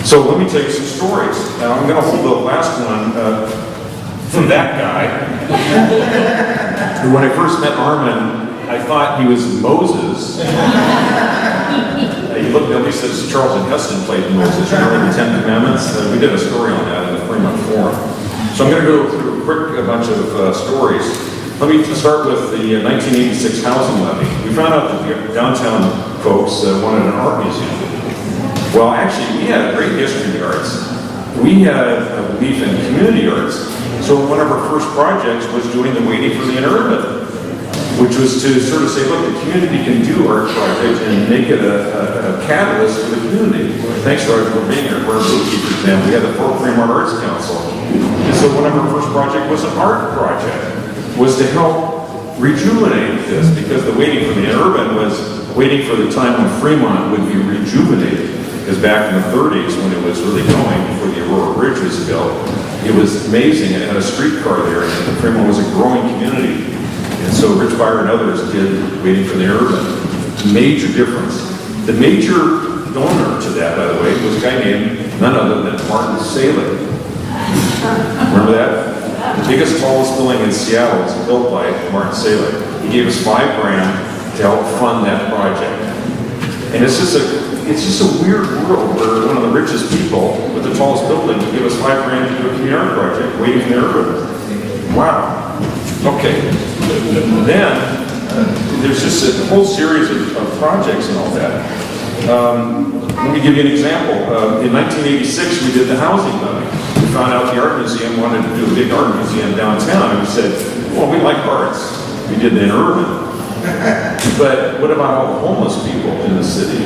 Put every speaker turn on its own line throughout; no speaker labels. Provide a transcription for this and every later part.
So let me tell you some stories. Now I'm going to hold the last one from that guy. When I first met Armin, I thought he was Moses. He looked at me, says Charles and Heston played Moses. Remember the Ten Commandments? We did a story on that in the Fremont Forum. So I'm going to go through a bunch of stories. Let me start with the 1986 housing levy. We found out that the downtown folks wanted an art museum. Well, actually, we had a great history in the arts. We had a belief in community arts. So one of our first projects was doing the Waiting for the Interurban, which was to sort of say, look, the community can do art projects and make it a catalyst for the community. Thanks, Roger, for being here. We're a Bookie, for example. We had the Fort Fremont Arts Council. And so one of our first projects was an art project, was to help rejuvenate this, because the Waiting for the Interurban was waiting for the time when Fremont would be rejuvenated. Because back in the 30s, when it was really going, before the Aurora Bridge was built, it was amazing. It had a streetcar there, and Fremont was a growing community. And so Rich Beyer and others did Waiting for the Interurban. Major difference. The major donor to that, by the way, was a guy named none other than Martin Saleh. Remember that? The biggest, tallest building in Seattle was built by Martin Saleh. He gave us $5 grand to help fund that project. And it's just a weird world where one of the richest people with the tallest building would give us $5 grand to do a community art project, Waiting for the Interurban. Wow. Okay. Then there's just a whole series of projects and all that. Let me give you an example. In 1986, we did the housing levy. We found out the art museum wanted to do a big art museum downtown, and we said, well, we like arts. We did the Interurban. But what about all the homeless people in the city?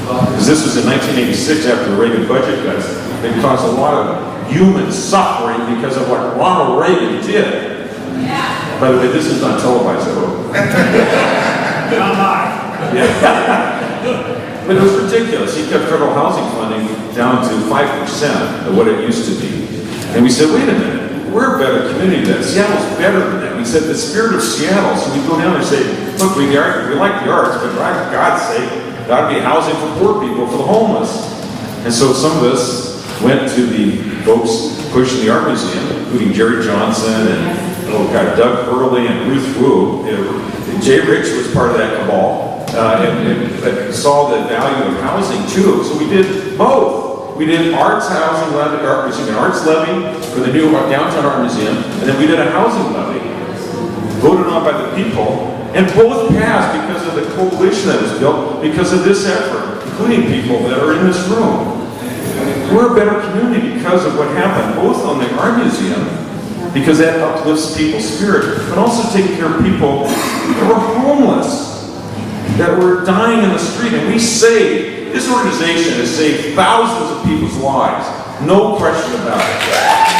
Because this was in 1986 after the Reagan budget cuts. They caused a lot of human suffering because of what Ronald Reagan did. By the way, this is not televised, I hope. But it was ridiculous. He kept federal housing funding down to 5% of what it used to be. And we said, wait a minute, we're a better community than that. Seattle's better than that. We said, the spirit of Seattle. So we go down there and say, look, we like the arts, but for God's sake, there ought to be housing for poor people, for the homeless. And so some of us went to the folks pushing the art museum, including Jerry Johnson and Doug Hurley and Ruth Wu. Jay Rich was part of that cabal, and saw the value of housing too. So we did both. We did arts housing levy, an arts levy for the new downtown art museum, and then we did a housing levy, voted on by the people, and both passed because of the coalition that was built, because of this effort, including people that are in this room. We're a better community because of what happened, both on the art museum, because that uplifts people's spirit, but also taking care of people that were homeless, that were dying in the street. And we saved, this organization has saved thousands of people's lives, no question about it.